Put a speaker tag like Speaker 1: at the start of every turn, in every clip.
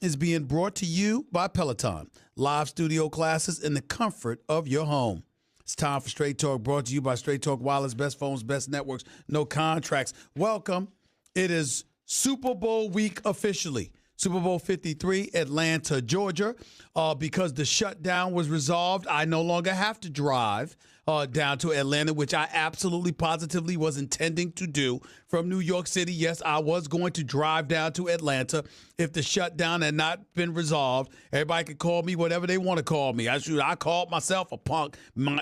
Speaker 1: is being brought to you by Peloton. Live studio classes in the comfort of your home. It's time for Straight Talk, brought to you by Straight Talk Wireless, best phones, best networks, no contracts. Welcome. It is Super Bowl week officially. Super Bowl 53, Atlanta, Georgia. Because the shutdown was resolved, I no longer have to drive down to Atlanta, which I absolutely positively was intending to do from New York City. Yes, I was going to drive down to Atlanta if the shutdown had not been resolved. Everybody could call me whatever they want to call me. I called myself a punk,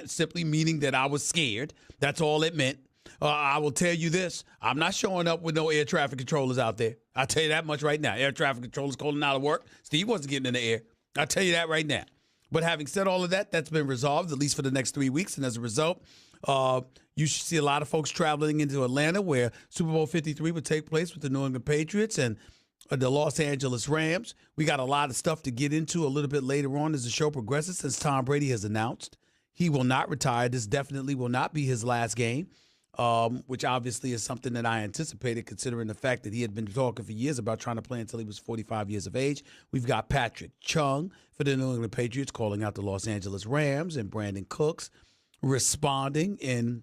Speaker 1: simply meaning that I was scared. That's all it meant. I will tell you this. I'm not showing up with no air traffic controllers out there. I'll tell you that much right now. Air traffic controllers calling out of work. Steve wasn't getting in the air. I'll tell you that right now. But having said all of that, that's been resolved, at least for the next 3 weeks. And as a result, you should see a lot of folks traveling into Atlanta where Super Bowl 53 would take place with the New England Patriots and the Los Angeles Rams. We got a lot of stuff to get into a little bit later on as the show progresses, since Tom Brady has announced he will not retire. This definitely will not be his last game. Which obviously is something that I anticipated, considering the fact that he had been talking for years about trying to play until he was 45 years of age. We've got Patrick Chung for the New England Patriots calling out the Los Angeles Rams, and Brandon Cooks responding in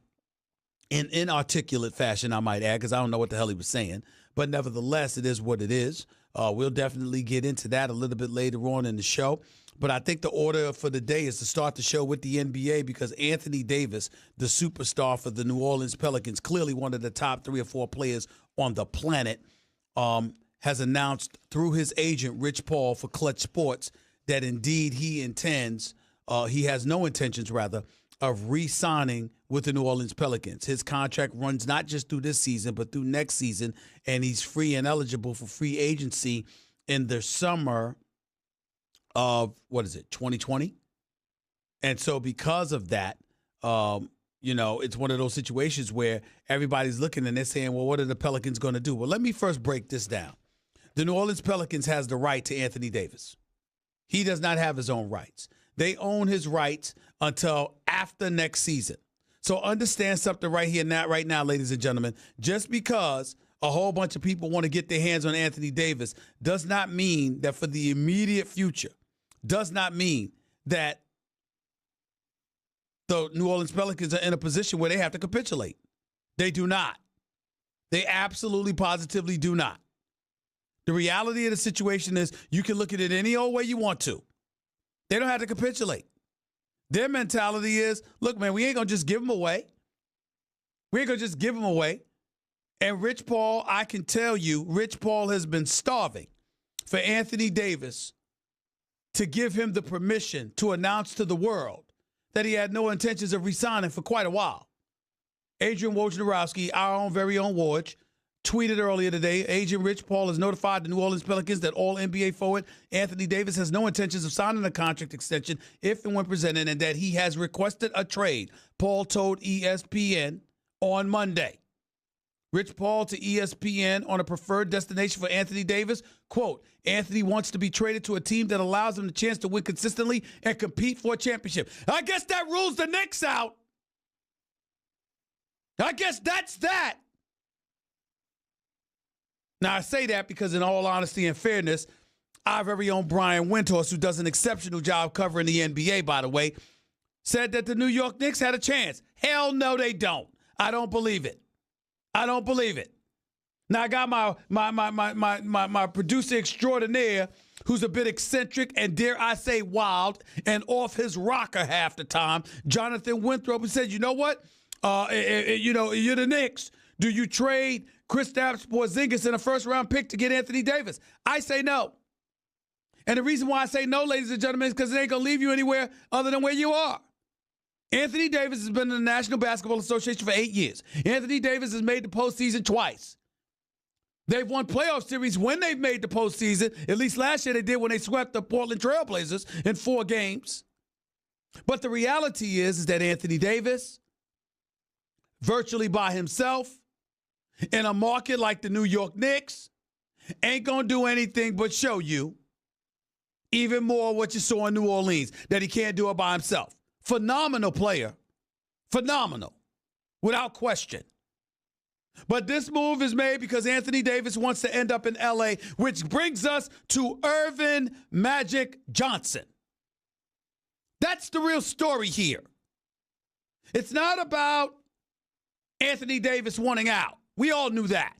Speaker 1: inarticulate fashion, I might add, because I don't know what the hell he was saying. But nevertheless, it is what it is. We'll definitely get into that a little bit later on in the show. But I think the order for the day is to start the show with the NBA, because Anthony Davis, the superstar for the New Orleans Pelicans, clearly one of the top 3 or 4 players on the planet, has announced through his agent, Rich Paul, for Clutch Sports, that indeed he has no intentions, rather, of re-signing with the New Orleans Pelicans. His contract runs not just through this season, but through next season, and he's free and eligible for free agency in the summer of, 2020? And so because of that, it's one of those situations where everybody's looking and they're saying, well, what are the Pelicans going to do? Well, let me first break this down. The New Orleans Pelicans has the right to Anthony Davis. He does not have his own rights. They own his rights until after next season. So understand something right now, ladies and gentlemen. Just because a whole bunch of people want to get their hands on Anthony Davis does not mean that for the immediate future, does not mean that the New Orleans Pelicans are in a position where they have to capitulate. They do not. They absolutely, positively do not. The reality of the situation is you can look at it any old way you want to. They don't have to capitulate. Their mentality is, look, man, we ain't going to just give them away. We ain't going to just give them away. And Rich Paul, I can tell you, Rich Paul has been starving for Anthony Davis to give him the permission to announce to the world that he had no intentions of resigning for quite a while. Adrian Wojnarowski, our own very own Woj, tweeted earlier today, Agent Rich Paul has notified the New Orleans Pelicans that all-NBA forward Anthony Davis has no intentions of signing a contract extension if and when presented, and that he has requested a trade. Paul told ESPN on Monday. Rich Paul to ESPN on a preferred destination for Anthony Davis. Quote, Anthony wants to be traded to a team that allows him the chance to win consistently and compete for a championship. I guess that rules the Knicks out. I guess that's that. Now, I say that because in all honesty and fairness, our very own Brian Windhorst, who does an exceptional job covering the NBA, by the way, said that the New York Knicks had a chance. Hell no, they don't. I don't believe it. I don't believe it. Now, I got my producer extraordinaire, who's a bit eccentric and, dare I say, wild and off his rocker half the time, Jonathan Winthrop, who said, you know what? You're the Knicks. Do you trade Kristaps Porzingis in a first-round pick to get Anthony Davis? I say no. And the reason why I say no, ladies and gentlemen, is because it ain't going to leave you anywhere other than where you are. Anthony Davis has been in the National Basketball Association for 8 years. Anthony Davis has made the postseason twice. They've won playoff series when they've made the postseason. At least last year they did when they swept the Portland Trail Blazers in 4 games. But the reality is that Anthony Davis, virtually by himself, in a market like the New York Knicks, ain't going to do anything but show you even more what you saw in New Orleans, that he can't do it by himself. Phenomenal player. Phenomenal. Without question. But this move is made because Anthony Davis wants to end up in L.A., which brings us to Irvin Magic Johnson. That's the real story here. It's not about Anthony Davis wanting out. We all knew that.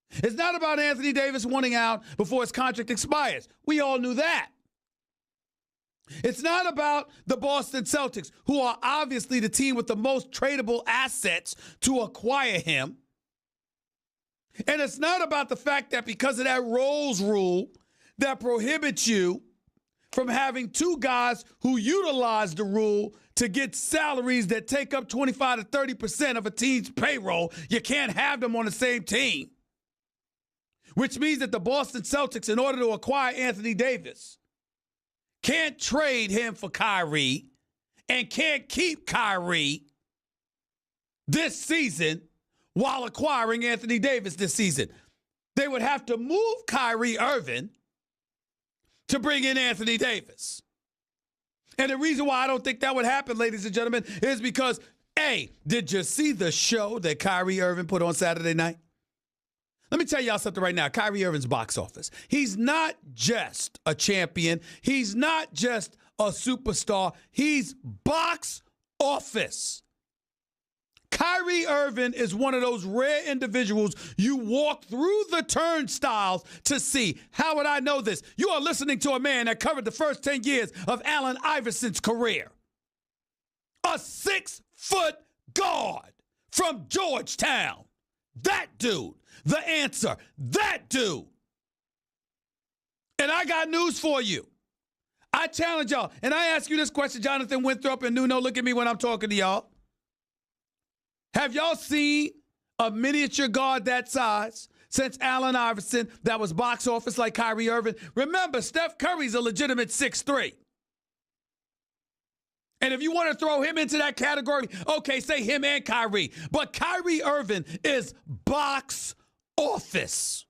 Speaker 1: It's not about Anthony Davis wanting out before his contract expires. We all knew that. It's not about the Boston Celtics, who are obviously the team with the most tradable assets to acquire him. And it's not about the fact that because of that Rose rule that prohibits you from having two guys who utilize the rule to get salaries that take up 25 to 30% of a team's payroll, you can't have them on the same team. Which means that the Boston Celtics, in order to acquire Anthony Davis, can't trade him for Kyrie and can't keep Kyrie this season while acquiring Anthony Davis this season. They would have to move Kyrie Irving to bring in Anthony Davis. And the reason why I don't think that would happen, ladies and gentlemen, is because, A, did you see the show that Kyrie Irving put on Saturday night? Let me tell y'all something right now. Kyrie Irving's box office. He's not just a champion. He's not just a superstar. He's box office. Kyrie Irving is one of those rare individuals you walk through the turnstiles to see. How would I know this? You are listening to a man that covered the first 10 years of Allen Iverson's career. A 6-foot guard from Georgetown. That dude. The answer. That dude. And I got news for you. I challenge y'all. And I ask you this question, Jonathan Winthrop and Nuno. Look at me when I'm talking to y'all. Have y'all seen a miniature guard that size since Allen Iverson that was box office like Kyrie Irving? Remember, Steph Curry's a legitimate 6'3". And if you want to throw him into that category, okay, say him and Kyrie. But Kyrie Irving is box office.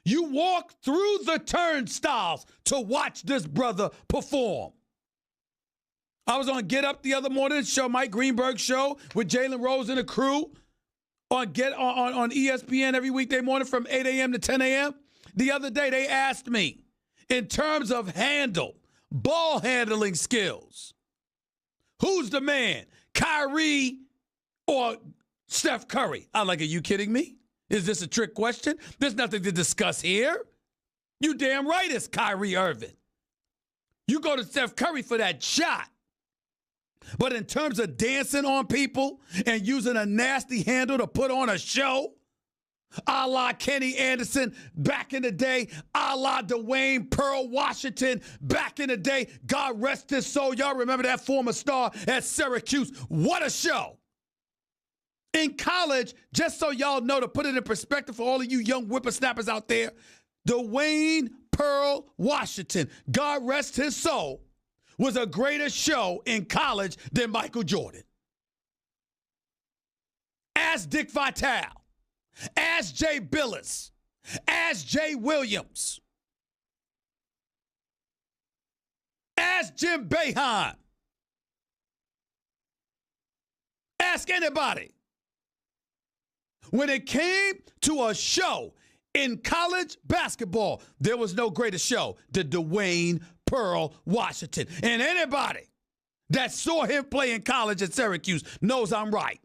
Speaker 1: You walk through the turnstiles to watch this brother perform. I was on Get Up the other morning, show Mike Greenberg's show with Jalen Rose and the crew on ESPN every weekday morning from 8 a.m. to 10 a.m. The other day, they asked me, in terms of ball handling skills, who's the man, Kyrie or Steph Curry? I'm like, are you kidding me? Is this a trick question? There's nothing to discuss here. You damn right it's Kyrie Irving. You go to Steph Curry for that shot. But in terms of dancing on people and using a nasty handle to put on a show, a la Kenny Anderson back in the day, a la Dwayne Pearl Washington back in the day, God rest his soul. Y'all remember that former star at Syracuse? What a show. In college, just so y'all know, to put it in perspective for all of you young whippersnappers out there, Dwayne Pearl Washington, God rest his soul, was a greater show in college than Michael Jordan. Ask Dick Vitale. Ask Jay Billis. Ask Jay Williams. Ask Jim Boeheim. Ask anybody. When it came to a show in college basketball, there was no greater show than Dwayne Pearl Washington. And anybody that saw him play in college at Syracuse knows I'm right.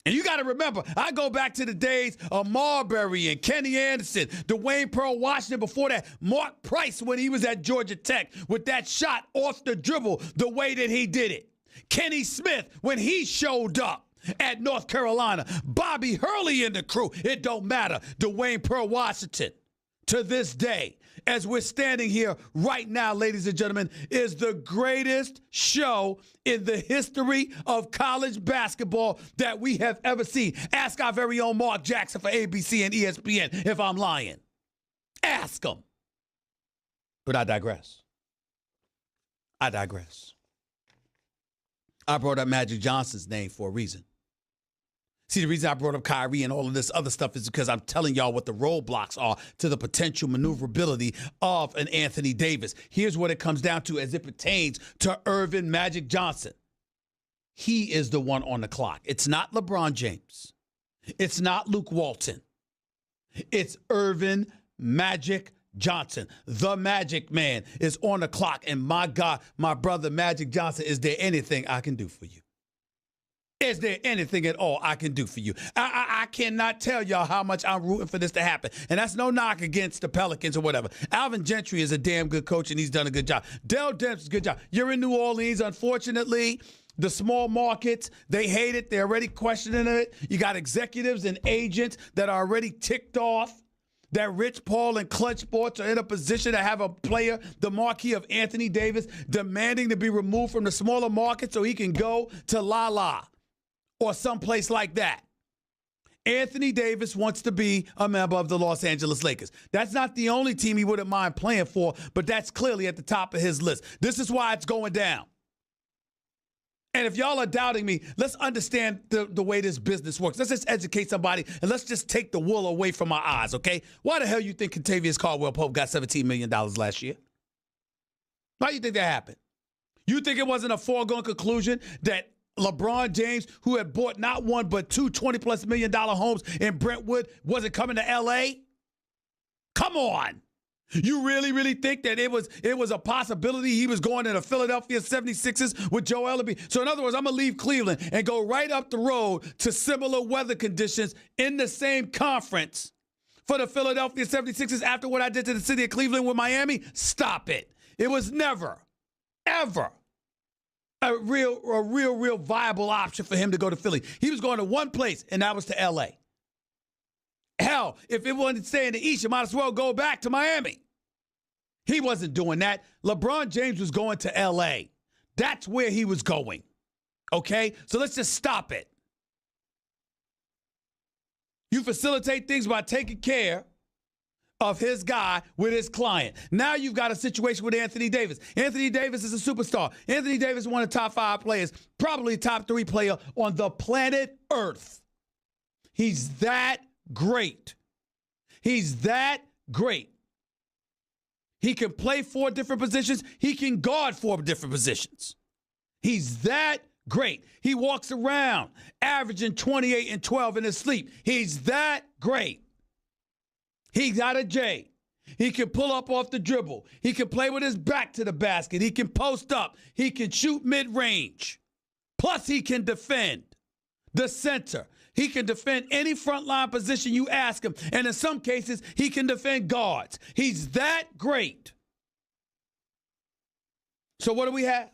Speaker 1: And you got to remember, I go back to the days of Marbury and Kenny Anderson, Dwayne Pearl Washington, before that, Mark Price when he was at Georgia Tech with that shot off the dribble the way that he did it. Kenny Smith when he showed up at North Carolina. Bobby Hurley in the crew. It don't matter. Dwayne Pearl Washington, to this day, as we're standing here right now, ladies and gentlemen, is the greatest show in the history of college basketball that we have ever seen. Ask our very own Mark Jackson for ABC and ESPN if I'm lying. Ask him. But I digress. I brought up Magic Johnson's name for a reason. See, the reason I brought up Kyrie and all of this other stuff is because I'm telling y'all what the roadblocks are to the potential maneuverability of an Anthony Davis. Here's what it comes down to as it pertains to Irvin Magic Johnson. he is the one on the clock. It's not LeBron James. It's not Luke Walton. It's Irvin Magic Johnson. The Magic Man is on the clock. And my God, my brother Magic Johnson, is there anything I can do for you? Is there anything at all I can do for you? I cannot tell y'all how much I'm rooting for this to happen. And that's no knock against the Pelicans or whatever. Alvin Gentry is a damn good coach, and he's done a good job. Dell Demps is a good job. You're in New Orleans, unfortunately. The small markets, they hate it. They're already questioning it. You got executives and agents that are already ticked off that Rich Paul and Clutch Sports are in a position to have a player, the marquee of Anthony Davis, demanding to be removed from the smaller market so he can go to La La or someplace like that. Anthony Davis wants to be a member of the Los Angeles Lakers. That's not the only team he wouldn't mind playing for, but that's clearly at the top of his list. This is why it's going down. And if y'all are doubting me, let's understand the way this business works. Let's just educate somebody, and let's just take the wool away from our eyes, okay? Why the hell you think Kentavious Caldwell-Pope got $17 million last year? Why do you think that happened? You think it wasn't a foregone conclusion that LeBron James, who had bought not one but two $20+ million homes in Brentwood, wasn't coming to L.A.? Come on. You really think that it was a possibility he was going to the Philadelphia 76ers with Joel Embiid? So in other words, I'm going to leave Cleveland and go right up the road to similar weather conditions in the same conference for the Philadelphia 76ers after what I did to the city of Cleveland with Miami? Stop it. It was never, ever a real viable option for him to go to Philly. He was going to one place, and that was to L.A. Hell, if it wasn't staying in the East, you might as well go back to Miami. He wasn't doing that. LeBron James was going to L.A. That's where he was going. Okay? So let's just stop it. You facilitate things by taking care of his guy with his client. Now you've got a situation with Anthony Davis. Anthony Davis is a superstar. Anthony Davis is one of the top 5 players, probably top 3 player on the planet Earth. He's that great. He's that great. He can play 4 different positions. He can guard 4 different positions. He's that great. He walks around averaging 28 and 12 in his sleep. He's that great. He got a J. He can pull up off the dribble. He can play with his back to the basket. He can post up. He can shoot mid-range. Plus, he can defend the center. He can defend any frontline position you ask him. And in some cases, he can defend guards. He's that great. So what do we have?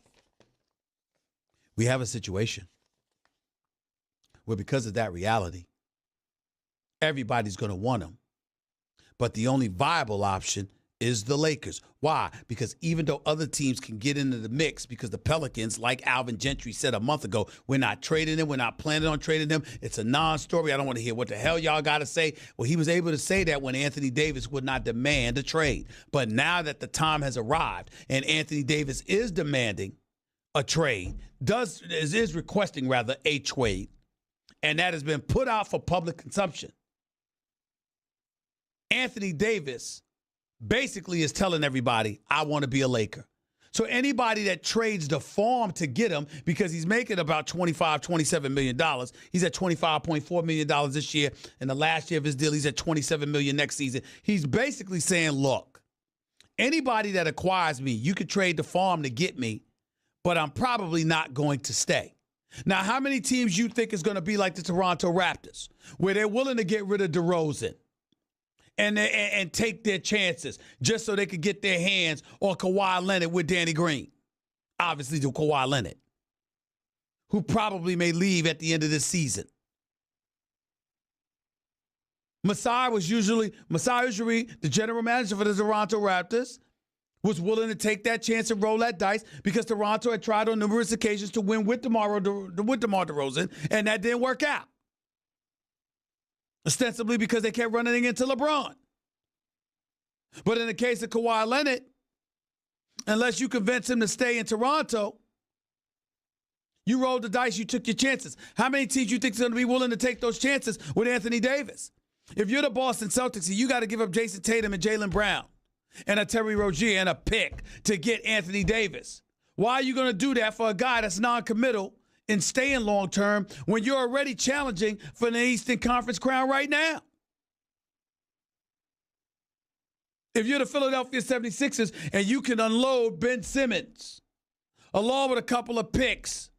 Speaker 1: We have a situation where because of that reality, everybody's going to want him. But the only viable option is the Lakers. Why? Because even though other teams can get into the mix, because the Pelicans, like Alvin Gentry said a month ago, we're not trading them. We're not planning on trading them. It's a non-story. I don't want to hear what the hell y'all got to say. Well, he was able to say that when Anthony Davis would not demand a trade. But now that the time has arrived and Anthony Davis is demanding a trade, is requesting rather a trade, and that has been put out for public consumption, Anthony Davis basically is telling everybody, I want to be a Laker. So anybody that trades the farm to get him, because he's making about $27 million. He's at $25.4 million this year. In the last year of his deal, he's at $27 million next season. He's basically saying, look, anybody that acquires me, you could trade the farm to get me, but I'm probably not going to stay. Now, how many teams you think is going to be like the Toronto Raptors, where they're willing to get rid of DeRozan and take their chances just so they could get their hands on Kawhi Leonard with Danny Green? Obviously, to Kawhi Leonard, who probably may leave at the end of this season. Masai Ujiri, the general manager for the Toronto Raptors, was willing to take that chance and roll that dice because Toronto had tried on numerous occasions to win with DeMar DeRozan, and that didn't work out. Ostensibly because they kept running into LeBron. But in the case of Kawhi Leonard, unless you convince him to stay in Toronto, you rolled the dice, you took your chances. How many teams you think is going to be willing to take those chances with Anthony Davis? If you're the Boston Celtics, you got to give up Jason Tatum and Jaylen Brown and a Terry Rozier and a pick to get Anthony Davis. Why are you going to do that for a guy that's non-committal in staying long term when you're already challenging for the Eastern Conference crown right now? If you're the Philadelphia 76ers and you can unload Ben Simmons along with a couple of picks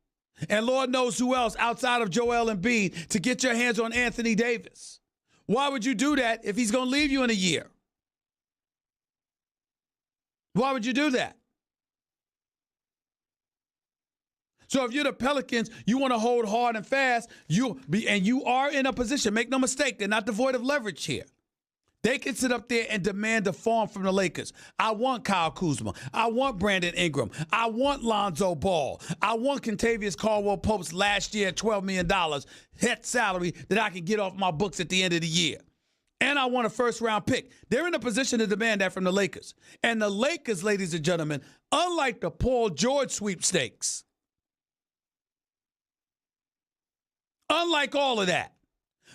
Speaker 1: and Lord knows who else outside of Joel Embiid to get your hands on Anthony Davis, why would you do that if he's going to leave you in a year? Why would you do that? So if you're the Pelicans, you want to hold hard and fast, and you are in a position, make no mistake, they're not devoid of leverage here. They can sit up there and demand a farm from the Lakers. I want Kyle Kuzma. I want Brandon Ingram. I want Lonzo Ball. I want Kentavious Caldwell-Pope's last year $12 million head salary that I can get off my books at the end of the year. And I want a first-round pick. They're in a position to demand that from the Lakers. And the Lakers, ladies and gentlemen, unlike the Paul George sweepstakes, unlike all of that,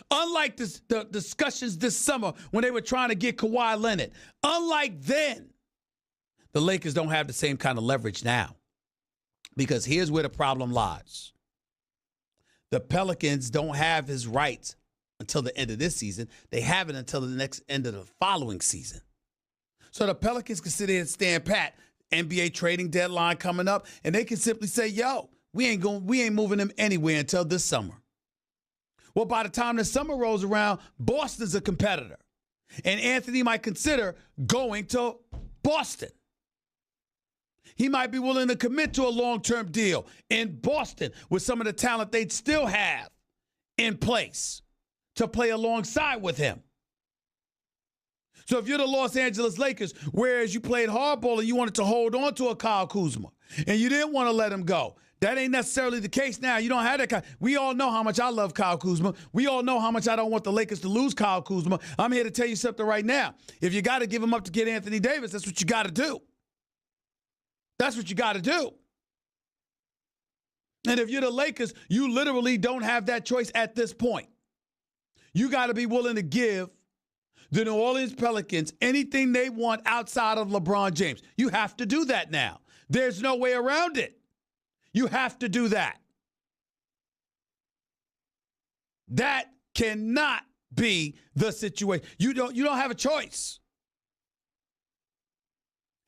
Speaker 1: unlike the discussions this summer when they were trying to get Kawhi Leonard, unlike then, the Lakers don't have the same kind of leverage now. Because here's where the problem lies. The Pelicans don't have his rights until the end of this season. They have it until the next end of the following season. So the Pelicans can sit there and stand pat. NBA trading deadline coming up, and they can simply say, yo, we ain't moving them anywhere until this summer. Well, by the time the summer rolls around, Boston's a competitor. And Anthony might consider going to Boston. He might be willing to commit to a long-term deal in Boston with some of the talent they'd still have in place to play alongside with him. So if you're the Los Angeles Lakers, whereas you played hardball and you wanted to hold on to a Kyle Kuzma and you didn't want to let him go, that ain't necessarily the case now. You don't have that. We all know how much I love Kyle Kuzma. We all know how much I don't want the Lakers to lose Kyle Kuzma. I'm here to tell you something right now. If you got to give him up to get Anthony Davis, that's what you got to do. That's what you got to do. And if you're the Lakers, you literally don't have that choice at this point. You got to be willing to give the New Orleans Pelicans anything they want outside of LeBron James. You have to do that now. There's no way around it. You have to do that. That cannot be the situation. You don't have a choice.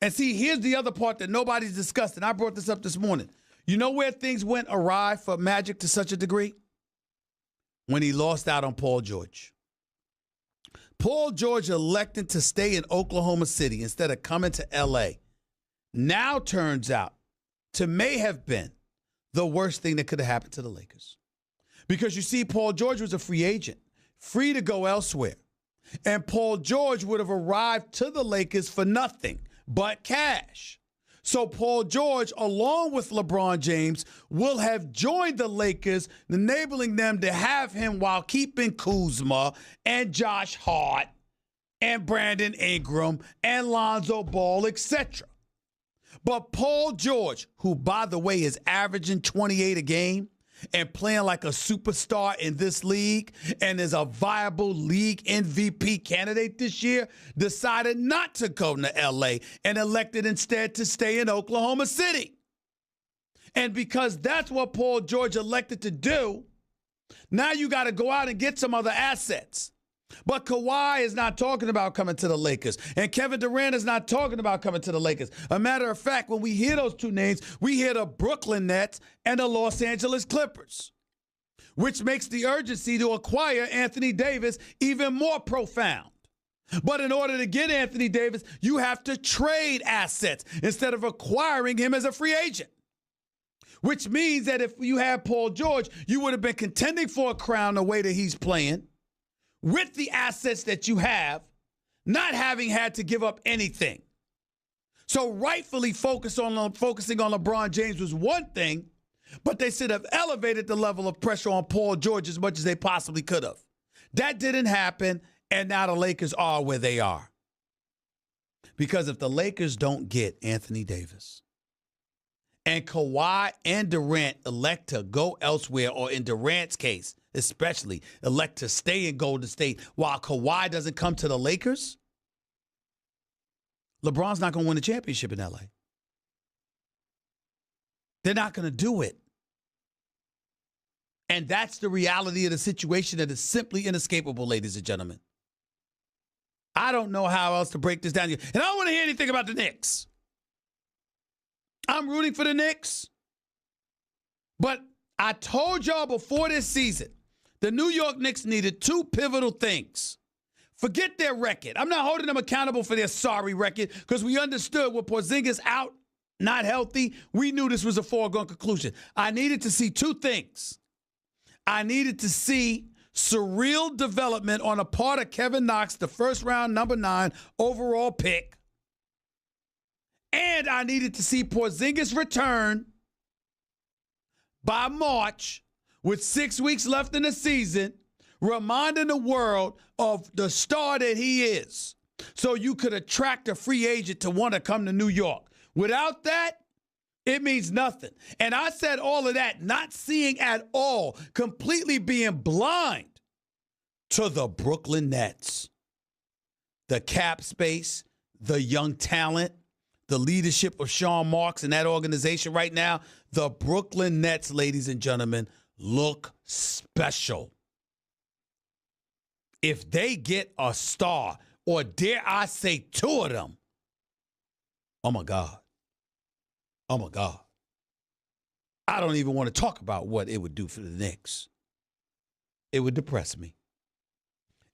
Speaker 1: And see, here's the other part that nobody's discussed, and I brought this up this morning. You know where things went awry for Magic to such a degree? When he lost out on Paul George. Paul George elected to stay in Oklahoma City instead of coming to L.A. Now turns out to may have been the worst thing that could have happened to the Lakers. Because you see, Paul George was a free agent, free to go elsewhere. And Paul George would have arrived to the Lakers for nothing but cash. So Paul George, along with LeBron James, will have joined the Lakers, enabling them to have him while keeping Kuzma and Josh Hart and Brandon Ingram and Lonzo Ball, etc. But Paul George, who, by the way, is averaging 28 a game and playing like a superstar in this league and is a viable league MVP candidate this year, decided not to go to L.A. and elected instead to stay in Oklahoma City. And because that's what Paul George elected to do, now you got to go out and get some other assets. But Kawhi is not talking about coming to the Lakers. And Kevin Durant is not talking about coming to the Lakers. A matter of fact, when we hear those two names, we hear the Brooklyn Nets and the Los Angeles Clippers, which makes the urgency to acquire Anthony Davis even more profound. But in order to get Anthony Davis, you have to trade assets instead of acquiring him as a free agent. Which means that if you had Paul George, you would have been contending for a crown the way that he's playing, with the assets that you have, not having had to give up anything. So rightfully focusing on LeBron James was one thing, but they should have elevated the level of pressure on Paul George as much as they possibly could have. That didn't happen, and now the Lakers are where they are. Because if the Lakers don't get Anthony Davis, and Kawhi and Durant elect to go elsewhere, or in Durant's case, especially, elect to stay in Golden State while Kawhi doesn't come to the Lakers, LeBron's not going to win a championship in L.A. They're not going to do it. And that's the reality of the situation that is simply inescapable, ladies and gentlemen. I don't know how else to break this down. And I don't want to hear anything about the Knicks. I'm rooting for the Knicks. But I told y'all before this season, the New York Knicks needed two pivotal things. Forget their record. I'm not holding them accountable for their sorry record because we understood with Porzingis out, not healthy, we knew this was a foregone conclusion. I needed to see two things. I needed to see surreal development on a part of Kevin Knox, the first round number 9 overall pick. And I needed to see Porzingis return by March with 6 weeks left in the season, reminding the world of the star that he is. So you could attract a free agent to want to come to New York. Without that, it means nothing. And I said all of that, not seeing at all, completely being blind to the Brooklyn Nets. The cap space, the young talent, the leadership of Sean Marks and that organization right now, the Brooklyn Nets, ladies and gentlemen, look special. If they get a star, or dare I say 2 of them, oh my God. Oh my God. I don't even want to talk about what it would do for the Knicks. It would depress me.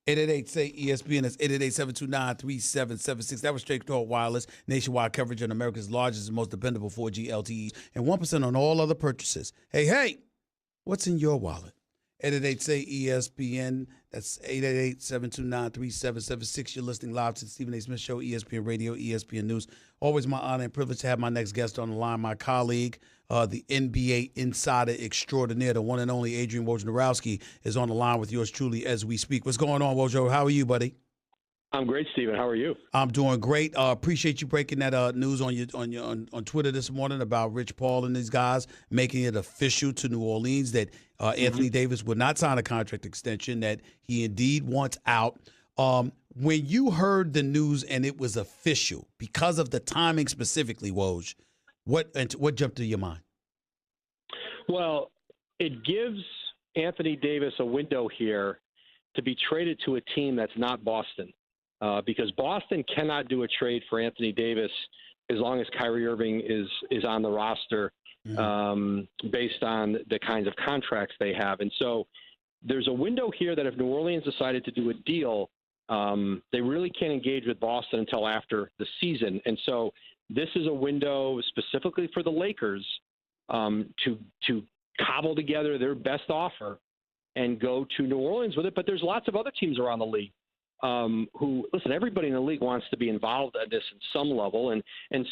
Speaker 1: 888-SAY-ESPN. That's 888-729-3776. That was Straight Talk Wireless. Nationwide coverage on America's largest and most dependable 4G LTEs. And 1% on all other purchases. Hey, what's in your wallet? 888-SAY-ESPN. That's 888-729-3776. You're listening live to the Stephen A. Smith Show, ESPN Radio, ESPN News. Always my honor and privilege to have my next guest on the line, my colleague, the NBA insider extraordinaire, the one and only Adrian Wojnarowski, is on the line with yours truly as we speak. What's going on, Woj? How are you, buddy?
Speaker 2: I'm great, Stephen. How are you?
Speaker 1: I'm doing great. Appreciate you breaking that news on Twitter this morning about Rich Paul and these guys making it official to New Orleans that Anthony Davis would not sign a contract extension, that he indeed wants out. When you heard the news and it was official, because of the timing specifically, Woj, what jumped to your mind?
Speaker 2: Well, it gives Anthony Davis a window here to be traded to a team that's not Boston. Because Boston cannot do a trade for Anthony Davis as long as Kyrie Irving is on the roster, based on the kinds of contracts they have. And so there's a window here that if New Orleans decided to do a deal, they really can't engage with Boston until after the season. And so this is a window specifically for the Lakers to cobble together their best offer and go to New Orleans with it. But there's lots of other teams around the league who, listen, everybody in the league wants to be involved at this at some level. And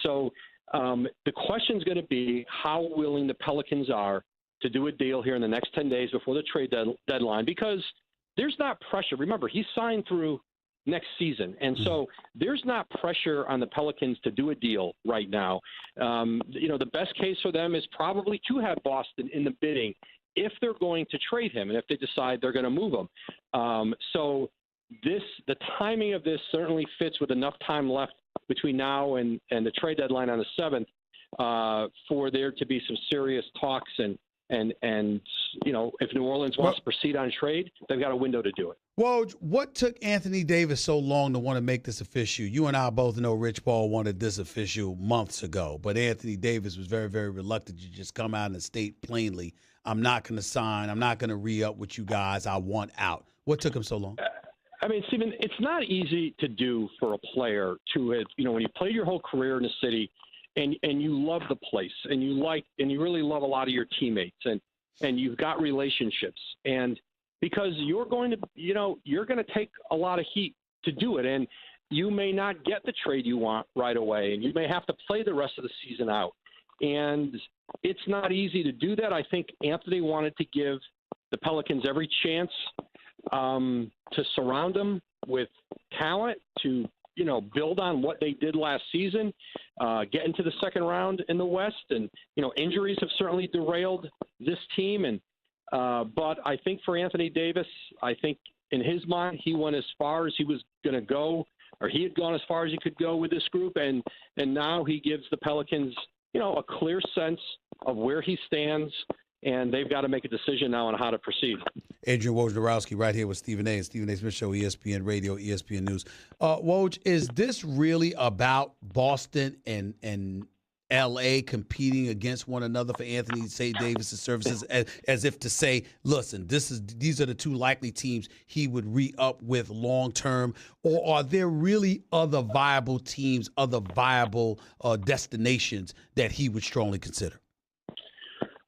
Speaker 2: so the question is going to be how willing the Pelicans are to do a deal here in the next 10 days before the trade deadline, because there's not pressure. Remember, he's signed through next season. And so there's not pressure on the Pelicans to do a deal right now. The best case for them is probably to have Boston in the bidding if they're going to trade him and if they decide they're going to move him. The timing of this certainly fits with enough time left between now and the trade deadline on the 7th for there to be some serious talks and if New Orleans wants to proceed on trade, they've got a window to do it.
Speaker 1: Well, what took Anthony Davis so long to want to make this official? You and I both know Rich Paul wanted this official months ago, but Anthony Davis was very, very reluctant to just come out and state plainly, I'm not going to sign, I'm not going to re-up with you guys, I want out. What took him so long?
Speaker 2: I mean, Stephen, it's not easy to do for a player to, when you played your whole career in a city and you love the place and you really love a lot of your teammates and you've got relationships, and because you're going to take a lot of heat to do it, and you may not get the trade you want right away, and you may have to play the rest of the season out, and it's not easy to do that. I think Anthony wanted to give the Pelicans every chance to surround them with talent, to build on what they did last season, get into the second round in the West, and injuries have certainly derailed this team. And but I think for Anthony Davis, I think in his mind he went as far as he was going to go, or he had gone as far as he could go with this group, and now he gives the Pelicans a clear sense of where he stands. and they've got to make a decision now on how to proceed.
Speaker 1: Adrian Wojnarowski right here with Stephen A. and Stephen A. Smith Show, ESPN Radio, ESPN News. Woj, is this really about Boston and L.A. competing against one another for Anthony Davis' services, as if to say, listen, these are the two likely teams he would re-up with long term, or are there really other viable teams, other viable destinations that he would strongly consider?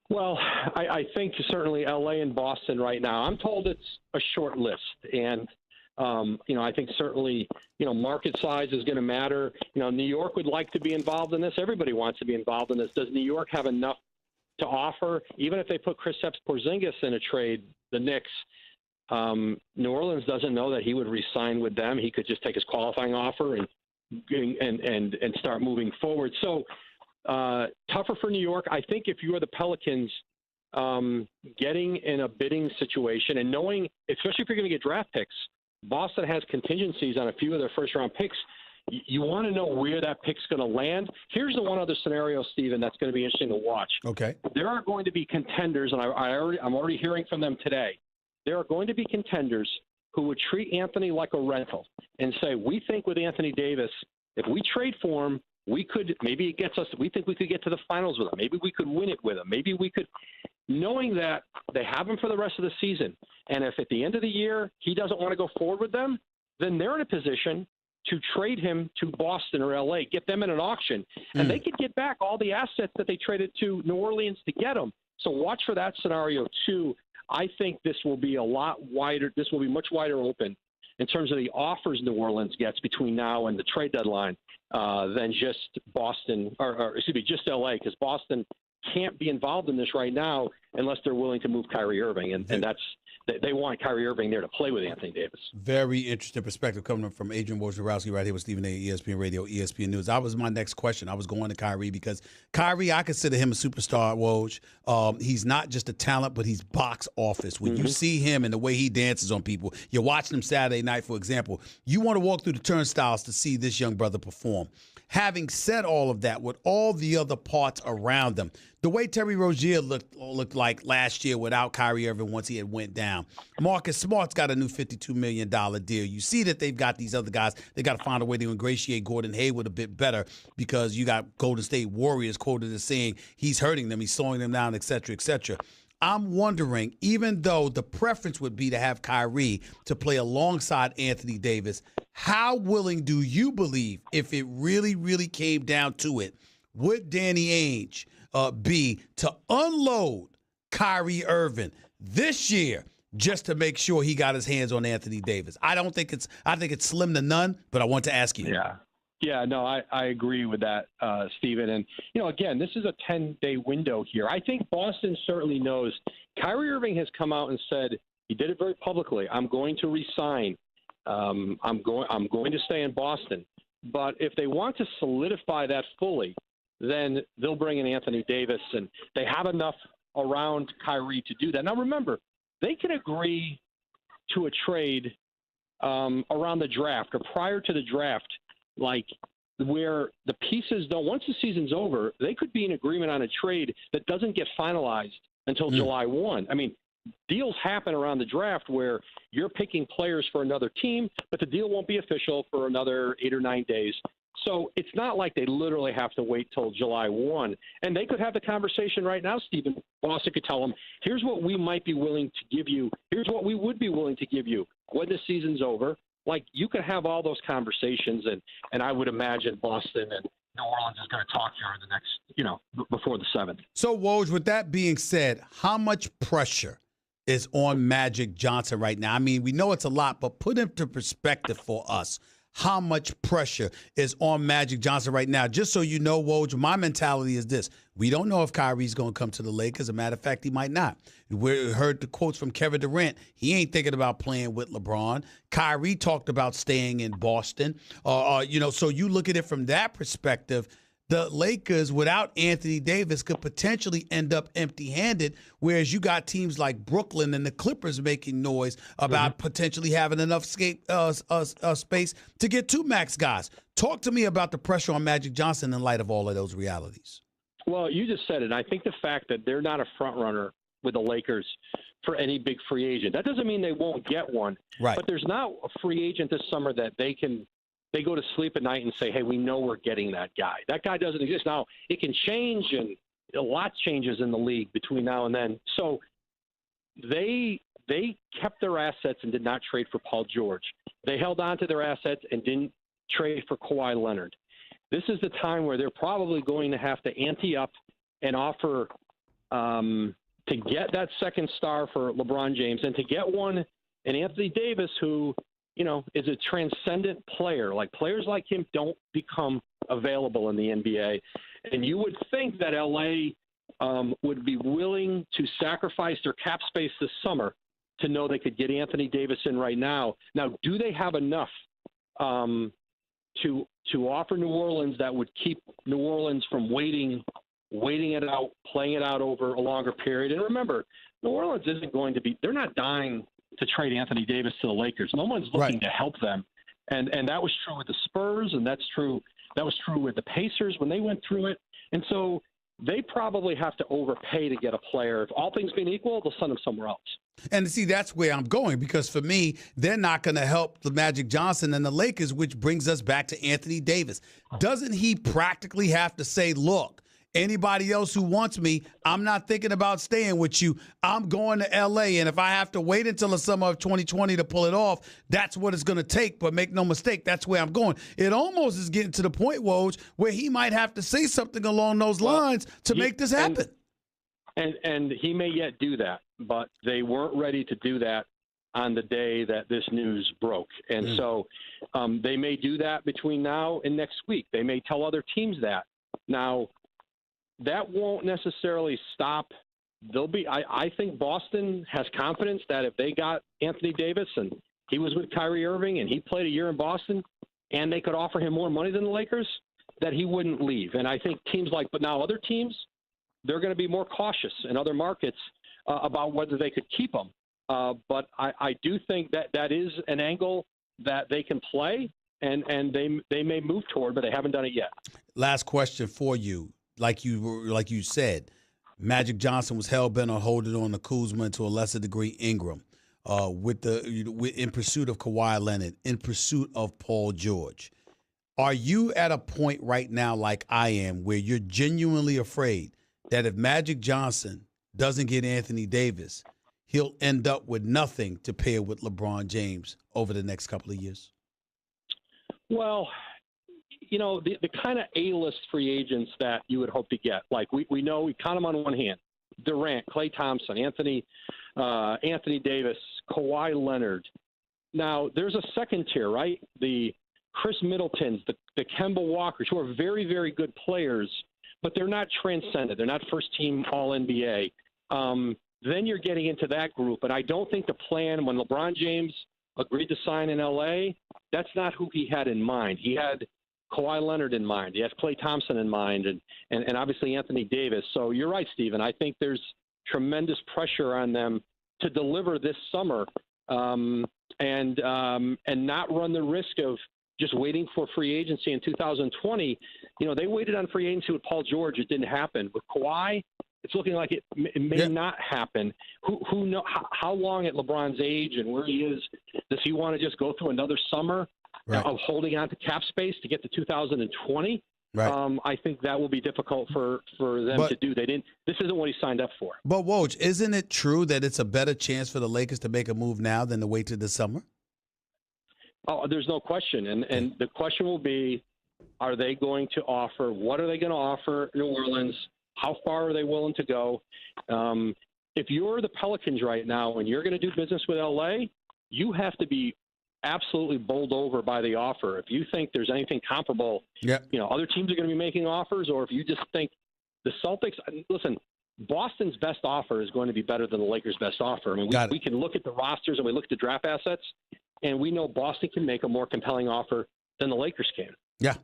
Speaker 2: Well, I think certainly L.A. and Boston right now. I'm told it's a short list, and I think certainly, market size is going to matter. New York would like to be involved in this. Everybody wants to be involved in this. Does New York have enough to offer? Even if they put Kristaps Porzingis in a trade, the Knicks, New Orleans doesn't know that he would re-sign with them. He could just take his qualifying offer and start moving forward. So tougher for New York. I think if you are the Pelicans, getting in a bidding situation and knowing, especially if you're going to get draft picks, Boston has contingencies on a few of their first-round picks. You want to know where that pick's going to land. Here's the one other scenario, Stephen, that's going to be interesting to watch.
Speaker 1: Okay.
Speaker 2: There are going to be contenders, and I'm already hearing from them today. There are going to be contenders who would treat Anthony like a rental and say, we think with Anthony Davis, if we trade for him, we think we could get to the finals with him. Maybe we could win it with him. Maybe we could, knowing that they have him for the rest of the season. And if at the end of the year he doesn't want to go forward with them, then they're in a position to trade him to Boston or LA, get them in an auction, and they could get back all the assets that they traded to New Orleans to get him. So watch for that scenario too. I think this will be a lot wider. This will be much wider open in terms of the offers New Orleans gets between now and the trade deadline than just Boston or just LA, because Boston can't be involved in this right now unless they're willing to move Kyrie Irving, and they want Kyrie Irving there to play with Anthony Davis. Very
Speaker 1: interesting perspective coming from Adrian Wojnarowski right here with Stephen A. ESPN Radio, ESPN News. That was my next question. I was going to Kyrie because Kyrie, I consider him a superstar, Woj. He's not just a talent, but he's box office. When you see him and the way he dances on people, you're watching him Saturday night, for example, you want to walk through the turnstiles to see this young brother perform. Having said all of that, with all the other parts around them, the way Terry Rozier looked like last year without Kyrie Irving once he had went down. Marcus Smart's got a new $52 million deal. You see that they've got these other guys. They got to find a way to ingratiate Gordon Hayward a bit better because you got Golden State Warriors quoted as saying he's hurting them, he's slowing them down, et cetera, et cetera. I'm wondering, even though the preference would be to have Kyrie to play alongside Anthony Davis, how willing do you believe, if it really, really came down to it, would Danny Ainge be to unload Kyrie Irving this year just to make sure he got his hands on Anthony Davis? I think it's slim to none, but I want to ask you.
Speaker 2: Yeah, no, I agree with that, Stephen. And, again, this is a 10-day window here. I think Boston certainly knows. Kyrie Irving has come out and said, he did it very publicly, I'm going to resign. I'm going to stay in Boston. But if they want to solidify that fully, then they'll bring in Anthony Davis, and they have enough around Kyrie to do that. Now, remember, they can agree to a trade around the draft or prior to the draft, like where the pieces don't, once the season's over, they could be in agreement on a trade that doesn't get finalized until July 1. I mean, deals happen around the draft where you're picking players for another team, but the deal won't be official for another 8 or 9 days. So it's not like they literally have to wait till July 1. And they could have the conversation right now, Stephen. Boston could tell them, here's what we might be willing to give you. Here's what we would be willing to give you when the season's over. Like, you could have all those conversations, and I would imagine Boston and New Orleans is going to talk here in the next, before the 7th.
Speaker 1: So, Woj, with that being said, how much pressure is on Magic Johnson right now? I mean, we know it's a lot, but put into perspective for us. How much pressure is on Magic Johnson right now? Just so you know, Woj, my mentality is this. We don't know if Kyrie's going to come to the Lakers. As a matter of fact, he might not. We heard the quotes from Kevin Durant. He ain't thinking about playing with LeBron. Kyrie talked about staying in Boston. So you look at it from that perspective. The Lakers, without Anthony Davis, could potentially end up empty-handed, whereas you got teams like Brooklyn and the Clippers making noise about potentially having enough space to get 2 max guys. Talk to me about the pressure on Magic Johnson in light of all of those realities.
Speaker 2: Well, you just said it. I think the fact that they're not a front runner with the Lakers for any big free agent. That doesn't mean they won't get one,
Speaker 1: Right.
Speaker 2: but there's not a free agent this summer that they go to sleep at night and say, hey, we know we're getting that guy. That guy doesn't exist. Now, it can change, and a lot changes in the league between now and then. So they kept their assets and did not trade for Paul George. They held on to their assets and didn't trade for Kawhi Leonard. This is the time where they're probably going to have to ante up and offer to get that second star for LeBron James and to get one in Anthony Davis, who, you know, is a transcendent player. Like, players like him don't become available in the NBA. And you would think that LA would be willing to sacrifice their cap space this summer to know they could get Anthony Davis in right now. Now, do they have enough to offer New Orleans that would keep New Orleans from waiting it out, playing it out over a longer period? And remember, New Orleans isn't going to be – they're not dying to trade Anthony Davis to the Lakers. No one's looking to help them. And that was true with the Spurs, and that was true with the Pacers when they went through it. And so they probably have to overpay to get a player. If all things being equal, they'll send him somewhere else.
Speaker 1: And see, that's where I'm going, because for me, they're not going to help the Magic Johnson and the Lakers, which brings us back to Anthony Davis. Doesn't he practically have to say, look, anybody else who wants me, I'm not thinking about staying with you. I'm going to L.A., and if I have to wait until the summer of 2020 to pull it off, that's what it's going to take. But make no mistake, that's where I'm going. It almost is getting to the point, Woj, where he might have to say something along those lines to make this happen.
Speaker 2: And he may yet do that, but they weren't ready to do that on the day that this news broke. And so they may do that between now and next week. They may tell other teams that. Now, that won't necessarily stop. I think Boston has confidence that if they got Anthony Davis and he was with Kyrie Irving and he played a year in Boston and they could offer him more money than the Lakers, that he wouldn't leave. And I think but now other teams, they're going to be more cautious in other markets about whether they could keep him. But I do think that is an angle that they can play, and they may move toward, but they haven't done it yet.
Speaker 1: Last question for you. Like you said, Magic Johnson was hell-bent on holding on to Kuzma and to a lesser degree Ingram, in pursuit of Kawhi Leonard, in pursuit of Paul George. Are you at a point right now, like I am, where you're genuinely afraid that if Magic Johnson doesn't get Anthony Davis, he'll end up with nothing to pair with LeBron James over the next couple of years?
Speaker 2: Well, you know, the kind of A-list free agents that you would hope to get, like we know, we count them on one hand: Durant, Klay Thompson, Anthony Davis, Kawhi Leonard. Now, there's a second tier, right? The Chris Middletons, the Kemba Walkers, who are very, very good players, but they're not transcendent. They're not first-team All-NBA. Then you're getting into that group, and I don't think the plan when LeBron James agreed to sign in L.A., that's not who he had in mind. He had Kawhi Leonard in mind. He has Klay Thompson in mind, and obviously Anthony Davis. So you're right, Stephen. I think there's tremendous pressure on them to deliver this summer and not run the risk of just waiting for free agency in 2020. You know, they waited on free agency with Paul George. It didn't happen. With Kawhi, it's looking like it may not happen. Who know how long at LeBron's age and where he is, does he want to just go through another summer of holding on to cap space to get to 2020? Right. I think that will be difficult for them to do. This isn't what he signed up for.
Speaker 1: But Woj, isn't it true that it's a better chance for the Lakers to make a move now than to wait till the summer?
Speaker 2: Oh, there's no question. And the question will be, are they going to offer? What are they going to offer New Orleans? How far are they willing to go? If you're the Pelicans right now and you're going to do business with LA, you have to be absolutely bowled over by the offer. If you think there's anything comparable, you know, other teams are going to be making offers, or if you just think the Celtics, listen, Boston's best offer is going to be better than the Lakers' best offer. I mean, we can look at the rosters and we look at the draft assets, and we know Boston can make a more compelling offer than the Lakers can.
Speaker 1: Yeah.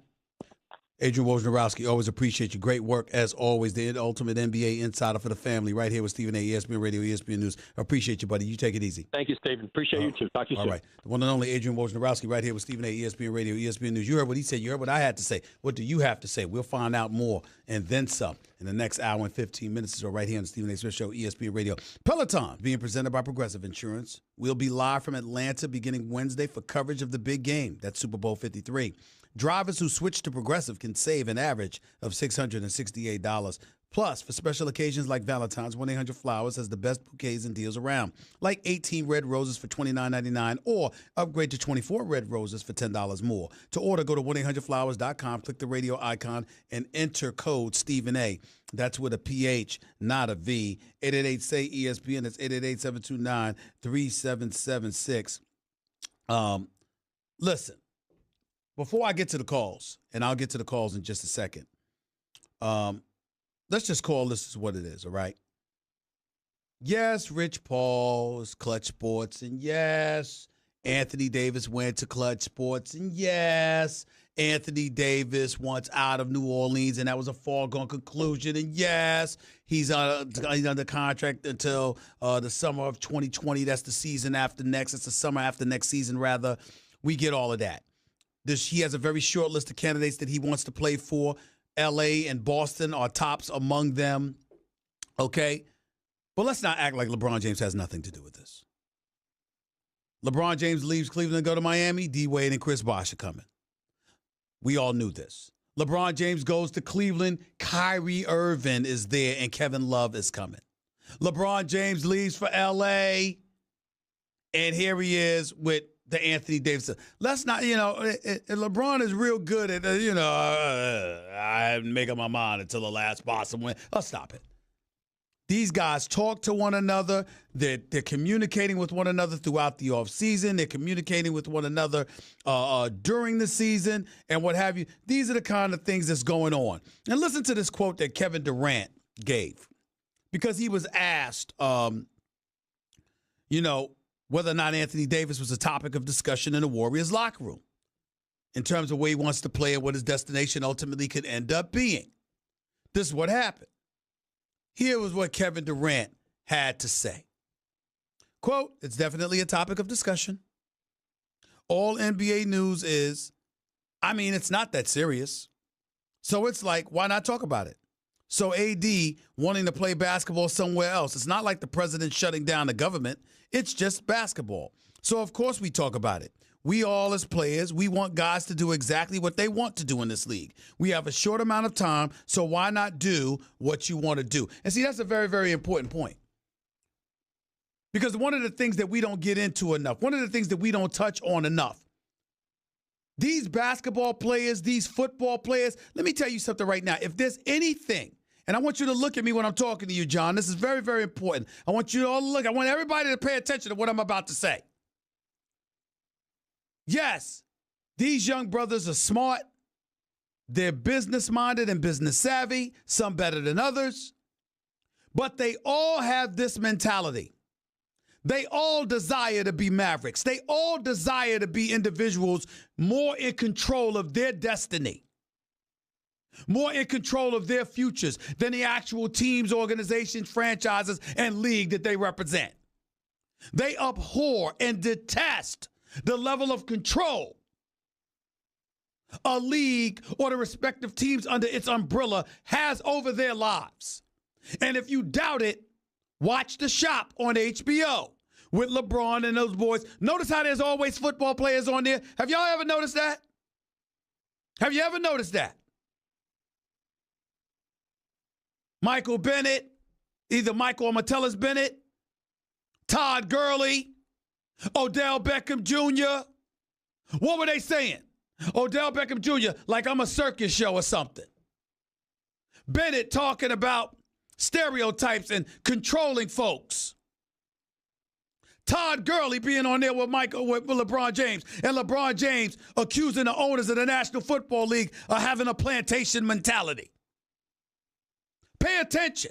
Speaker 1: Adrian Wojnarowski, always appreciate you. Great work, as always. The ultimate NBA insider for the family, right here with Stephen A. ESPN Radio, ESPN News. Appreciate you, buddy. You take it easy.
Speaker 2: Thank you, Stephen. Appreciate you, too. Talk to you soon.
Speaker 1: All right. The one and only Adrian Wojnarowski, right here with Stephen A. ESPN Radio, ESPN News. You heard what he said. You heard what I had to say. What do you have to say? We'll find out more and then some in the next hour and 15 minutes or so right here on the Stephen A. Smith Show, ESPN Radio. Peloton, being presented by Progressive Insurance. We'll be live from Atlanta beginning Wednesday for coverage of the big game. That's Super Bowl 53. Drivers who switch to Progressive can save an average of $668. Plus, for special occasions like Valentine's, 1-800-Flowers has the best bouquets and deals around, like 18 red roses for $29.99 or upgrade to 24 red roses for $10 more. To order, go to 1-800-Flowers.com, click the radio icon, and enter code Stephen A. That's with a PH, not a V. 888-SAY-ESPN. That's 888-729-3776. Listen. Before I get to the calls, and I'll get to the calls in just a second, let's just call this is what it is, all right? Yes, Rich Paul is Clutch Sports, and yes, Anthony Davis went to Clutch Sports, and yes, Anthony Davis wants out of New Orleans, and that was a foregone conclusion, and yes, he's under contract until the summer of 2020. That's the season after next. It's the summer after next season, rather. We get all of that. He has a very short list of candidates that he wants to play for. L.A. and Boston are tops among them, okay? But let's not act like LeBron James has nothing to do with this. LeBron James leaves Cleveland and go to Miami. D-Wade and Chris Bosh are coming. We all knew this. LeBron James goes to Cleveland. Kyrie Irving is there, and Kevin Love is coming. LeBron James leaves for L.A., and here he is with the Anthony Davis. Let's not, LeBron is real good at, I haven't made up my mind until the last Boston win. Let's stop it. These guys talk to one another. They're communicating with one another throughout the offseason. They're communicating with one another during the season and what have you. These are the kind of things that's going on. And listen to this quote that Kevin Durant gave, because he was asked, whether or not Anthony Davis was a topic of discussion in the Warriors locker room in terms of where he wants to play and what his destination ultimately could end up being. This is what happened. Here was what Kevin Durant had to say. Quote, "It's definitely a topic of discussion. All NBA news is, it's not that serious. So it's like, why not talk about it? So AD wanting to play basketball somewhere else. It's not like the president shutting down the government. It's just basketball. So, of course, we talk about it. We all, as players, we want guys to do exactly what they want to do in this league. We have a short amount of time, so why not do what you want to do?" And see, that's a very, very important point. Because one of the things that we don't get into enough, one of the things that we don't touch on enough, these basketball players, these football players, let me tell you something right now. If there's anything, and I want you to look at me when I'm talking to you, John. This is very, very important. I want you to all look. I want everybody to pay attention to what I'm about to say. Yes, these young brothers are smart. They're business-minded and business-savvy, some better than others. But they all have this mentality. They all desire to be mavericks. They all desire to be individuals more in control of their destiny, more in control of their futures than the actual teams, organizations, franchises, and league that they represent. They abhor and detest the level of control a league or the respective teams under its umbrella has over their lives. And if you doubt it, watch The Shop on HBO with LeBron and those boys. Notice how there's always football players on there. Have y'all ever noticed that? Have you ever noticed that? Michael Bennett, either Michael or Metellus Bennett, Todd Gurley, Odell Beckham Jr. What were they saying? Odell Beckham Jr., like I'm a circus show or something. Bennett talking about stereotypes and controlling folks. Todd Gurley being on there with LeBron James, and LeBron James accusing the owners of the National Football League of having a plantation mentality. Pay attention.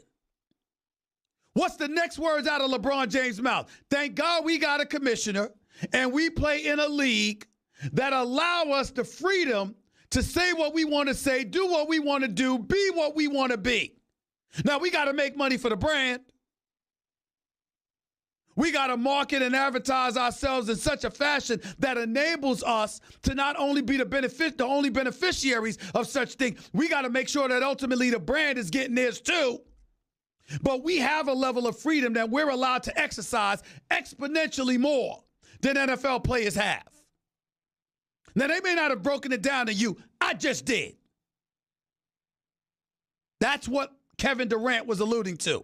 Speaker 1: What's the next words out of LeBron James' mouth? Thank God we got a commissioner and we play in a league that allow us the freedom to say what we want to say, do what we want to do, be what we want to be. Now, we got to make money for the brand. We got to market and advertise ourselves in such a fashion that enables us to not only be the only beneficiaries of such things, we got to make sure that ultimately the brand is getting theirs too. But we have a level of freedom that we're allowed to exercise exponentially more than NFL players have. Now, they may not have broken it down to you. I just did. That's what Kevin Durant was alluding to.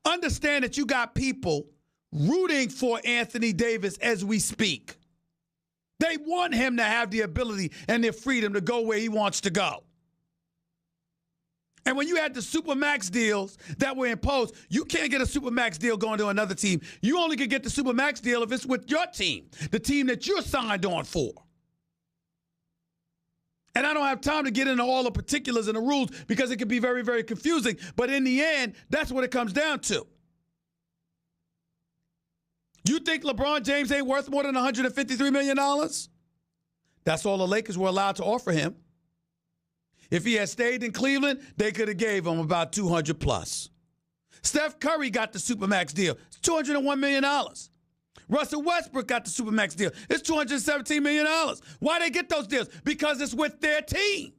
Speaker 1: Understand that you got people rooting for Anthony Davis as we speak. They want him to have the ability and the freedom to go where he wants to go. And when you had the Supermax deals that were imposed, you can't get a Supermax deal going to another team. You only could get the Supermax deal if it's with your team, the team that you're signed on for. And I don't have time to get into all the particulars and the rules because it can be very, very confusing. But in the end, that's what it comes down to. You think LeBron James ain't worth more than $153 million? That's all the Lakers were allowed to offer him. If he had stayed in Cleveland, they could have gave him about 200 plus. Steph Curry got the Supermax deal. It's $201 million. Russell Westbrook got the Supermax deal. It's $217 million. Why they get those deals? Because it's with their team.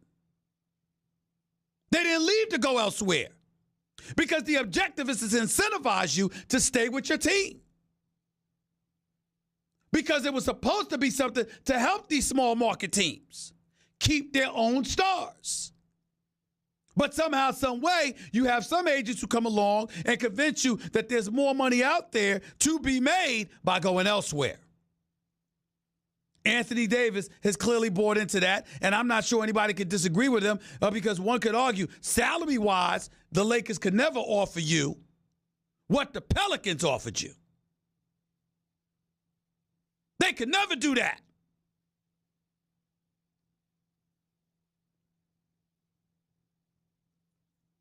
Speaker 1: They didn't leave to go elsewhere. Because the objective is to incentivize you to stay with your team. Because it was supposed to be something to help these small market teams keep their own stars. But somehow, some way, you have some agents who come along and convince you that there's more money out there to be made by going elsewhere. Anthony Davis has clearly bought into that, and I'm not sure anybody could disagree with him because one could argue, salary-wise, the Lakers could never offer you what the Pelicans offered you. They could never do that.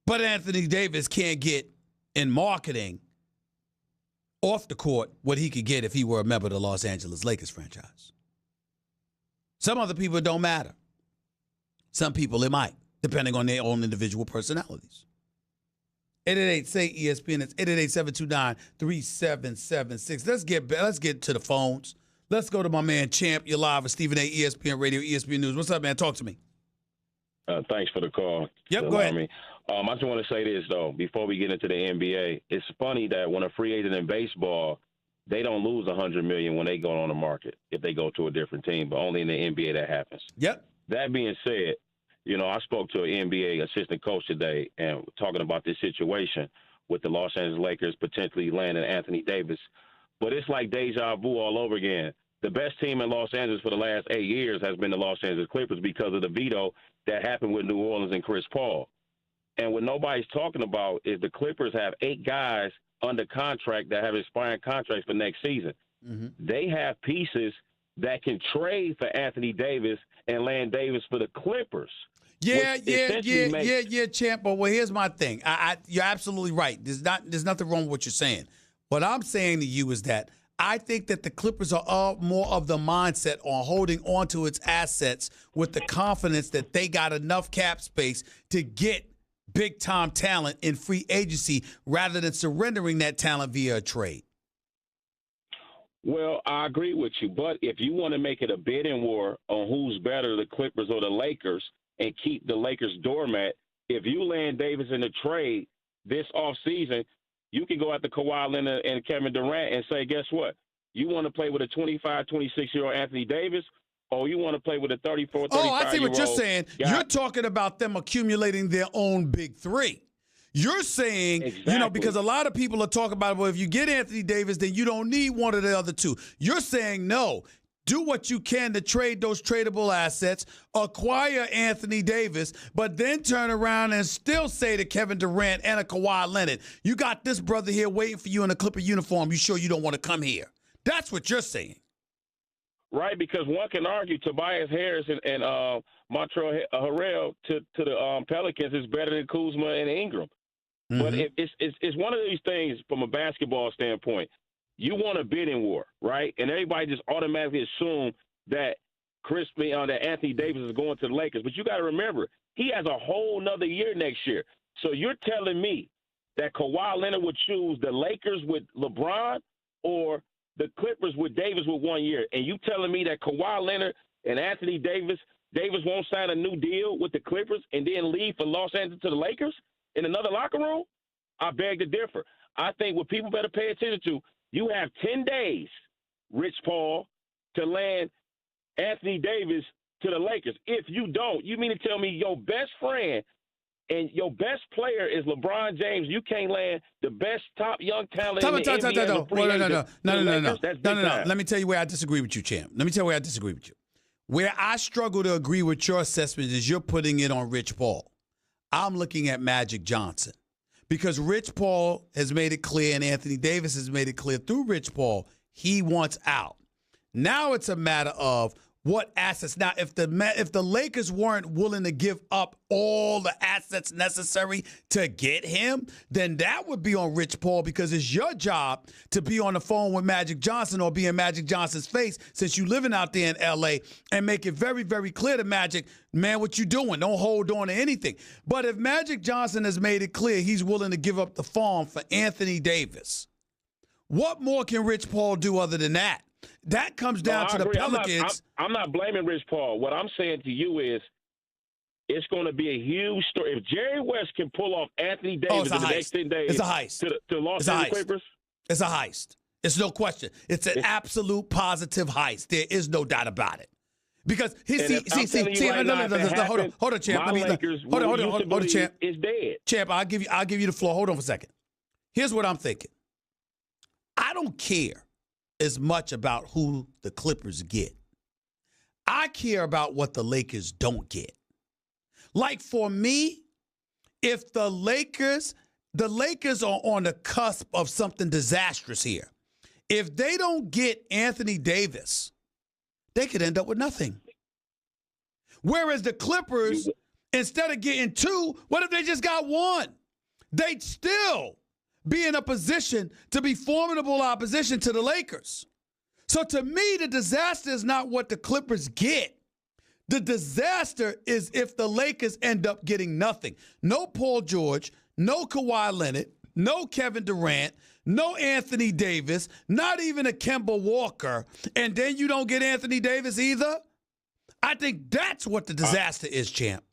Speaker 1: But Anthony Davis can't get in marketing off the court what he could get if he were a member of the Los Angeles Lakers franchise. Some other people it don't matter. Some people it might, depending on their own individual personalities. 888-SAY-ESPN. It's 888-729-3776. Let's get to the phones. Let's go to my man Champ. You're live with Stephen A. ESPN Radio, ESPN News. What's up, man? Talk to me.
Speaker 3: Thanks for the call.
Speaker 1: Yep, go ahead.
Speaker 3: I just want to say this, though, before we get into the NBA. It's funny that when a free agent in baseball, they don't lose $100 million when they go on the market if they go to a different team, but only in the NBA that happens.
Speaker 1: Yep.
Speaker 3: That being said, I spoke to an NBA assistant coach today and talking about this situation with the Los Angeles Lakers potentially landing Anthony Davis. But it's like deja vu all over again. The best team in Los Angeles for the last 8 years has been the Los Angeles Clippers because of the veto that happened with New Orleans and Chris Paul. And what nobody's talking about is the Clippers have 8 guys under contract that have expiring contracts for next season. Mm-hmm. They have pieces that can trade for Anthony Davis and land Davis for the Clippers.
Speaker 1: Yeah, Champ. But here's my thing. You're absolutely right. There's nothing wrong with what you're saying. What I'm saying to you is that I think that the Clippers are more of the mindset on holding on to its assets with the confidence that they got enough cap space to get big-time talent in free agency rather than surrendering that talent via a trade.
Speaker 3: Well, I agree with you. But if you want to make it a bidding war on who's better, the Clippers or the Lakers, and keep the Lakers doormat, if you land Davis in the trade this offseason, you can go after Kawhi Leonard and Kevin Durant and say, guess what? You want to play with a 25, 26-year-old Anthony Davis, or you want to play with a 34, 35-year-old?
Speaker 1: Oh, I see what you're saying.
Speaker 3: Guy?
Speaker 1: You're talking about them accumulating their own big three. You're saying,
Speaker 3: exactly.
Speaker 1: Because a lot of people are talking about, well, if you get Anthony Davis, then you don't need one of the other two. You're saying, no, do what you can to trade those tradable assets, acquire Anthony Davis, but then turn around and still say to Kevin Durant and a Kawhi Leonard, you got this brother here waiting for you in a Clipper uniform. You sure you don't want to come here? That's what you're saying.
Speaker 3: Right, because one can argue Tobias Harris and Montrezl Harrell to the Pelicans is better than Kuzma and Ingram. Mm-hmm. But it's one of these things from a basketball standpoint. You want a bidding war, right? And everybody just automatically assume that that Anthony Davis is going to the Lakers. But you got to remember, he has a whole nother year next year. So you're telling me that Kawhi Leonard would choose the Lakers with LeBron or the Clippers with Davis with 1 year? And you telling me that Kawhi Leonard and Anthony Davis won't sign a new deal with the Clippers and then leave for Los Angeles to the Lakers in another locker room? I beg to differ. I think what people better pay attention to, you have 10 days, Rich Paul, to land Anthony Davis to the Lakers. If you don't, you mean to tell me your best friend and your best player is LeBron James, you can't land the best top young talent in the NBA?
Speaker 1: No. Let me tell you where I disagree with you, champ. Let me tell you where I disagree with you. Where I struggle to agree with your assessment is you're putting it on Rich Paul. I'm looking at Magic Johnson because Rich Paul has made it clear and Anthony Davis has made it clear through Rich Paul he wants out. Now it's a matter of what assets. Now, if the Lakers weren't willing to give up all the assets necessary to get him, then that would be on Rich Paul because it's your job to be on the phone with Magic Johnson or be in Magic Johnson's face since you living out there in L.A. and make it very, very clear to Magic, man, what you doing? Don't hold on to anything. But if Magic Johnson has made it clear he's willing to give up the farm for Anthony Davis, what more can Rich Paul do other than that? That comes down to the Pelicans.
Speaker 3: I'm not blaming Rich Paul. What I'm saying to you is it's going to be a huge story. If Jerry West can pull off Anthony Davis in the next 10 days
Speaker 1: it's a heist.
Speaker 3: to Los Angeles Clippers.
Speaker 1: It's a heist. It's no question. It's an absolute positive heist. There is no doubt about it. Because hold on, champ. Hold on, champ.
Speaker 3: It's dead.
Speaker 1: Champ, I'll give you the floor. Hold on for a second. Here's what I'm thinking. I don't care as much about who the Clippers get. I care about what the Lakers don't get. Like for me, if the Lakers are on the cusp of something disastrous here. If they don't get Anthony Davis, they could end up with nothing. Whereas the Clippers, instead of getting two, what if they just got one? They'd still be in a position to be formidable opposition to the Lakers. So to me, the disaster is not what the Clippers get. The disaster is if the Lakers end up getting nothing. No Paul George, no Kawhi Leonard, no Kevin Durant, no Anthony Davis, not even a Kemba Walker, and then you don't get Anthony Davis either. I think that's what the disaster is, champ.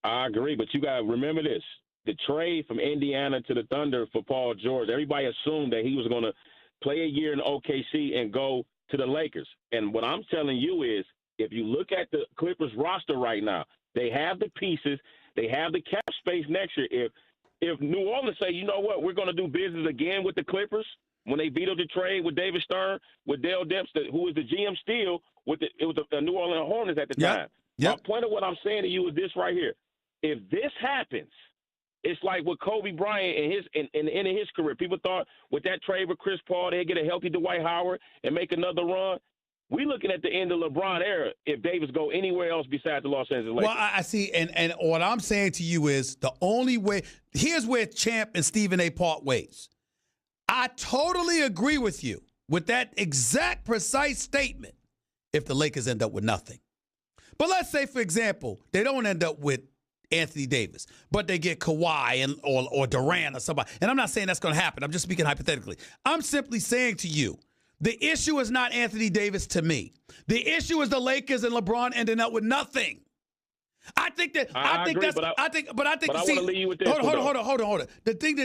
Speaker 3: I agree, but you got to remember this. The trade from Indiana to the Thunder for Paul George, everybody assumed that he was going to play a year in OKC and go to the Lakers. And what I'm telling you is, if you look at the Clippers roster right now, they have the pieces, they have the cap space next year. If New Orleans say, you know what, we're going to do business again with the Clippers, when they vetoed the trade with David Stern, with Dale Dempster, who was the GM still, it was the New Orleans Hornets at the time. My point of what I'm saying to you is this right here. If this happens, it's like with Kobe Bryant in the end of his career. People thought with that trade with Chris Paul, they'd get a healthy Dwight Howard and make another run. We're looking at the end of LeBron era if Davis go anywhere else besides the Los Angeles Lakers.
Speaker 1: Well, I see, and what I'm saying to you is the only way – here's where Champ and Stephen A. part ways. I totally agree with you with that exact precise statement if the Lakers end up with nothing. But let's say, for example, they don't end up with Anthony Davis, but they get Kawhi or Durant or somebody. And I'm not saying that's going to happen. I'm just speaking hypothetically. I'm simply saying to you, the issue is not Anthony Davis to me. The issue is the Lakers and LeBron ending up with nothing. I think that I think that's I think see,
Speaker 3: want to leave you with this.
Speaker 1: Hold on. The thing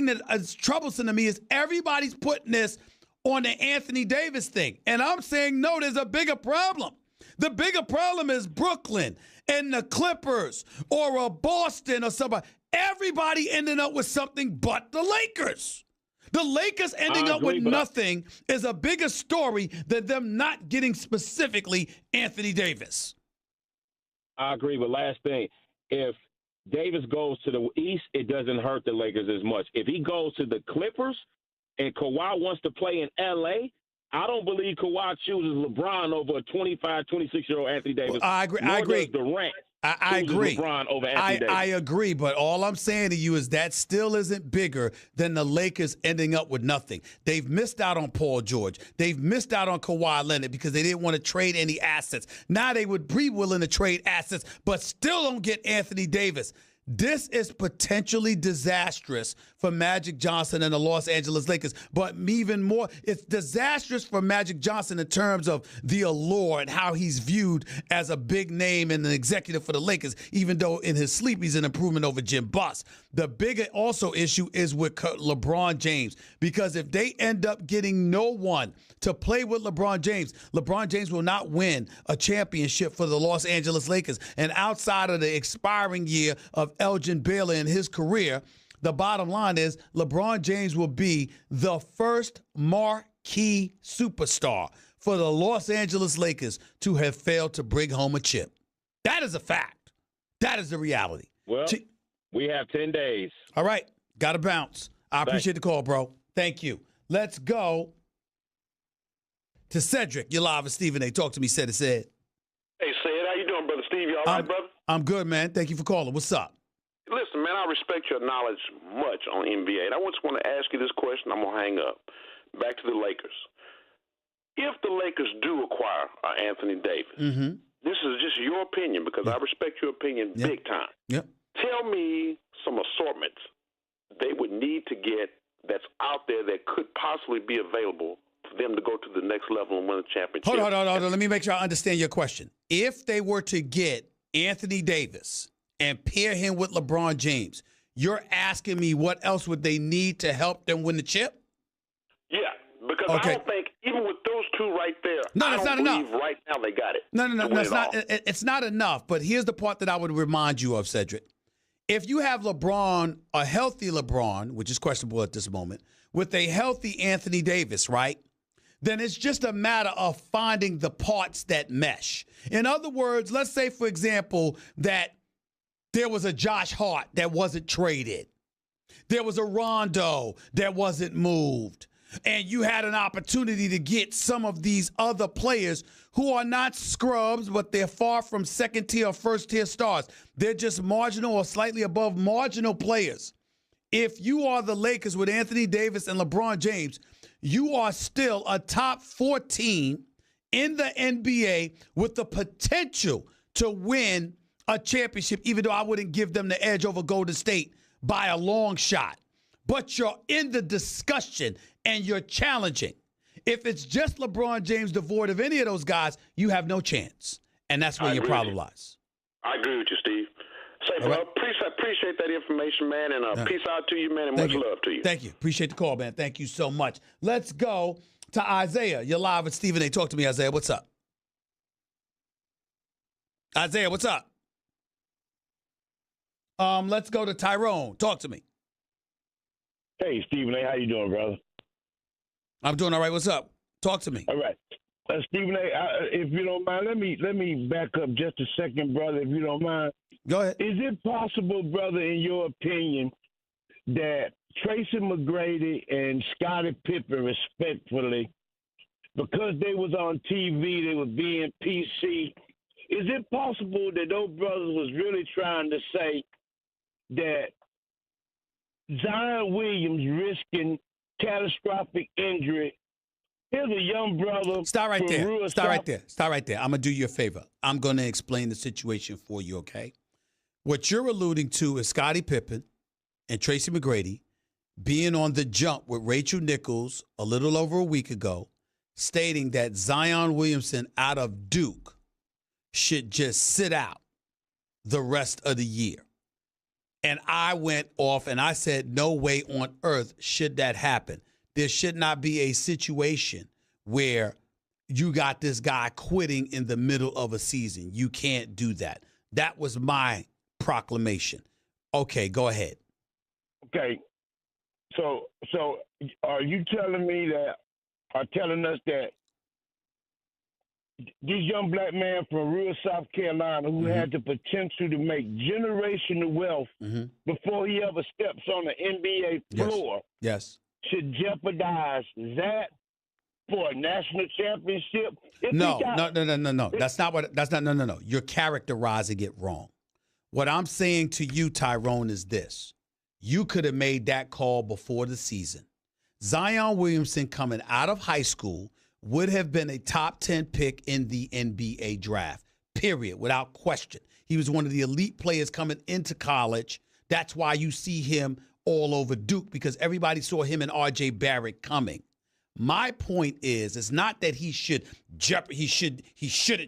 Speaker 1: that is troublesome to me is everybody's putting this on the Anthony Davis thing. And I'm saying no, there's a bigger problem. The bigger problem is Brooklyn and the Clippers or a Boston or somebody. Everybody ending up with something but the Lakers. The Lakers ending up with nothing is a bigger story than them not getting specifically Anthony Davis.
Speaker 3: I agree, but last thing, if Davis goes to the East, it doesn't hurt the Lakers as much. If he goes to the Clippers and Kawhi wants to play in L.A., I don't believe Kawhi chooses LeBron over a 25, 26-year-old Anthony Davis.
Speaker 1: Well, I agree.
Speaker 3: Durant.
Speaker 1: I agree.
Speaker 3: LeBron over Anthony Davis.
Speaker 1: I agree, but all I'm saying to you is that still isn't bigger than the Lakers ending up with nothing. They've missed out on Paul George. They've missed out on Kawhi Leonard because they didn't want to trade any assets. Now they would be willing to trade assets, but still don't get Anthony Davis. This is potentially disastrous for Magic Johnson and the Los Angeles Lakers. But even more, it's disastrous for Magic Johnson in terms of the allure and how he's viewed as a big name and an executive for the Lakers, even though in his sleep he's an improvement over Jim Buss. The bigger also issue is with LeBron James, because if they end up getting no one to play with LeBron James will not win a championship for the Los Angeles Lakers. And outside of the expiring year of Elgin Baylor in his career, the bottom line is LeBron James will be the first marquee superstar for the Los Angeles Lakers to have failed to bring home a chip. That is a fact. That is the reality.
Speaker 3: Well, we have 10 days.
Speaker 1: All right. Got to bounce. I appreciate the call, bro. Thank you. Let's go to Cedric. You're live with Stephen A. Talk to me, said.
Speaker 4: Hey, Sid. How you doing, Brother Steve? You all right, brother?
Speaker 1: I'm good, man. Thank you for calling. What's up?
Speaker 4: Listen, man, I respect your knowledge much on NBA. And I just want to ask you this question. I'm going to hang up. Back to the Lakers. If the Lakers do acquire Anthony Davis, this is just your opinion, because I respect your opinion big time.
Speaker 1: Yep.
Speaker 4: Tell me some assortments they would need to get that's out there that could possibly be available for them to go to the next level and win a championship.
Speaker 1: Hold on. Let me make sure I understand your question. If they were to get Anthony Davis and pair him with LeBron James, you're asking me what else would they need to help them win the chip?
Speaker 4: Yeah, because I don't think, even with those two right there,
Speaker 1: that's not enough.
Speaker 4: Right now they got it.
Speaker 1: No, it's not enough. But here's the part that I would remind you of, Cedric. If you have LeBron, a healthy LeBron, which is questionable at this moment, with a healthy Anthony Davis, right? Then it's just a matter of finding the parts that mesh. In other words, let's say, for example, that there was a Josh Hart that wasn't traded. There was a Rondo that wasn't moved. And you had an opportunity to get some of these other players who are not scrubs, but they're far from second-tier or first-tier stars. They're just marginal or slightly above marginal players. If you are the Lakers with Anthony Davis and LeBron James, you are still a top 14 in the NBA with the potential to win a championship, even though I wouldn't give them the edge over Golden State by a long shot. But you're in the discussion and you're challenging. If it's just LeBron James devoid of any of those guys, you have no chance. And that's where your problem lies.
Speaker 4: I agree with you, Steve. Say, bro, appreciate that information, man, and peace out to you, man, and much love to you.
Speaker 1: Thank you. Appreciate the call, man. Thank you so much. Let's go to Isaiah. You're live with Stephen A. Talk to me, Isaiah. What's up? Isaiah, what's up? Let's go to Tyrone. Talk to me.
Speaker 5: Hey, Stephen A., how you doing, brother?
Speaker 1: I'm doing all right. What's up? Talk to me.
Speaker 5: All right. Stephen A., if you don't mind, let me back up just a second, brother, if you don't mind.
Speaker 1: Go ahead.
Speaker 5: Is it possible, brother, in your opinion, that Tracy McGrady and Scottie Pippen, respectfully, because they was on TV, they were being PC, is it possible that those brothers was really trying to say that Zion Williams risking catastrophic injury? Here's a young brother.
Speaker 1: Stop right there. I'm going to do you a favor. I'm going to explain the situation for you, okay? What you're alluding to is Scottie Pippen and Tracy McGrady being on the jump with Rachel Nichols a little over a week ago, stating that Zion Williamson out of Duke should just sit out the rest of the year. And I went off and I said, no way on earth should that happen. There should not be a situation where you got this guy quitting in the middle of a season. You can't do that. That was my proclamation. Okay, go ahead.
Speaker 5: Okay. So are you telling me that, are telling us that this young black man from rural South Carolina who had the potential to make generational wealth before he ever steps on the NBA floor should jeopardize that for a national championship?
Speaker 1: No. That's not. You're characterizing it wrong. What I'm saying to you, Tyrone, is this. You could have made that call before the season. Zion Williamson coming out of high school would have been a top 10 pick in the NBA draft, period, without question. He was one of the elite players coming into college. That's why you see him all over Duke, because everybody saw him and R.J. Barrett coming. My point is, it's not that he shouldn't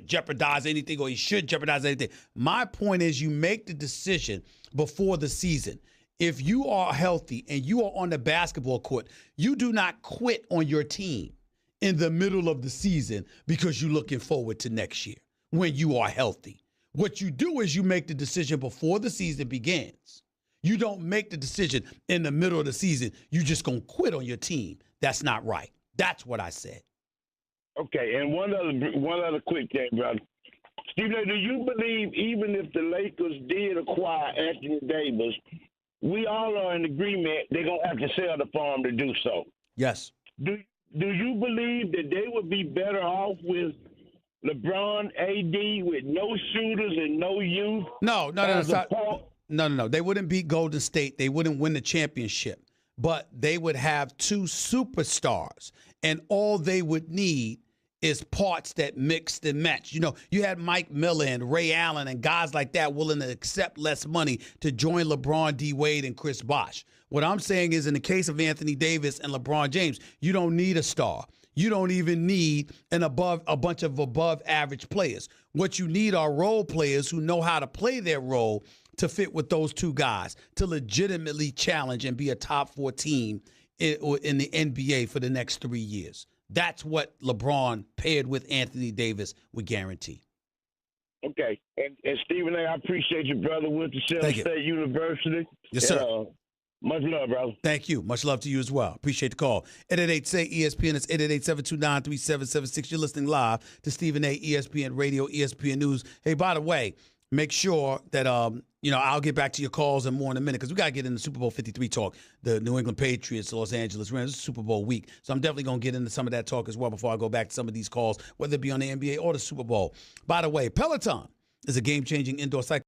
Speaker 1: jeopardize anything or he should jeopardize anything. My point is, you make the decision before the season. If you are healthy and you are on the basketball court, you do not quit on your team in the middle of the season because you're looking forward to next year when you are healthy. What you do is you make the decision before the season begins. You don't make the decision in the middle of the season. You just going to quit on your team. That's not right. That's what I said.
Speaker 5: Okay, and one other quick thing, brother. Stephen, do you believe even if the Lakers did acquire Anthony Davis, we all are in agreement they're going to have to sell the farm to do so?
Speaker 1: Yes.
Speaker 5: Do you believe that they would be better off with LeBron, AD, with no shooters and no youth?
Speaker 1: No. They wouldn't beat Golden State. They wouldn't win the championship. But they would have two superstars, and all they would need is parts that mixed and match. You know, you had Mike Miller and Ray Allen and guys like that willing to accept less money to join LeBron, D. Wade, and Chris Bosh. What I'm saying is, in the case of Anthony Davis and LeBron James, you don't need a star. You don't even need a bunch of above average players. What you need are role players who know how to play their role to fit with those two guys, to legitimately challenge and be a top 4 team in the NBA for the next 3 years. That's what LeBron paired with Anthony Davis would guarantee.
Speaker 5: Okay. And Stephen A., I appreciate you, brother, with the Shell State University.
Speaker 1: Yes, sir.
Speaker 5: Much love, brother.
Speaker 1: Thank you. Much love to you as well. Appreciate the call. 888-SAY-ESPN. It's 888-729-3776. You're listening live to Stephen A., ESPN Radio, ESPN News. Hey, by the way, make sure that I'll get back to your calls and more in a minute, because we got to get into Super Bowl 53 talk. The New England Patriots, Los Angeles Rams. It's Super Bowl week. So I'm definitely going to get into some of that talk as well before I go back to some of these calls, whether it be on the NBA or the Super Bowl. By the way, Peloton is a game-changing indoor cycle.